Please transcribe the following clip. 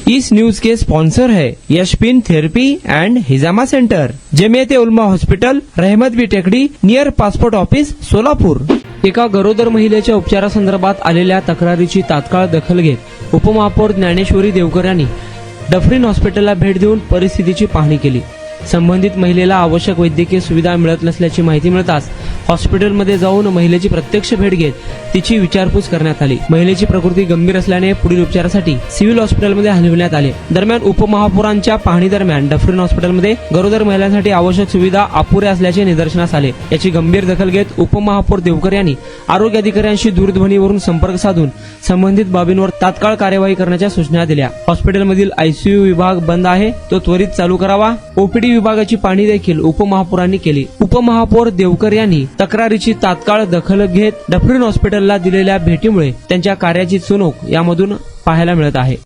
इस news के sponsor है यशपिन therapy end हिजामा centre, Jamiat उलमा hospital, रहमतबी टेकडी, नियर पासपोर्ट ऑफिस, सोलापूर। एका गरोदर महिलेच्या उपचारासंदर्भात आलेल्या तक्रारीची तात्काळ दखल घेत उपमहापौर ज्ञानेश्वरी देवकर यांनी डफरीन हॉस्पिटलला भेट देऊन परिस्थितीची पाहणी केली। संबंधित महिलेला आवश्यक वैद्यकीय सुविधा मिळत नसल्याची माहिती मिळताच हॉस्पिटलमध्ये जाऊन महिलेची प्रत्यक्ष भेट घेत तिची विचारपूस करण्यात आली। महिलेची प्रकृती गंभीर असल्याने पुढील उपचारासाठी सिव्हिल हॉस्पिटलमध्ये हलविण्यात आले। दरम्यान उपमहापौरांच्या पाहणी दरम्यान डफरीन हॉस्पिटलमध्ये गरोदर महिलांसाठी आवश्यक सुविधा अपुऱ्या असल्याचे निदर्शनास आले। याची गंभीर दखल घेत उपमहापौर देवकर यांनी आरोग्य अधिकाऱ्यांशी दूरध्वनीवरून संपर्क साधून संबंधित बाबींवर तात्काळ कार्यवाही करण्याच्या सूचना दिल्या। हॉस्पिटलमधील आयसीयू विभाग बंद आहे, तो त्वरित चालू करावा। ओपीडी विभागाची पाहणी देखील उपमहापौरांनी केली। उपमहापौर देवकर यांनी तक्रारीची तात्काळ दखल घेत डफरीन हॉस्पिटलला दिलेल्या भेटीमुळे त्यांच्या कार्याची चुणूक यामधून पाहायला मिळत आहे।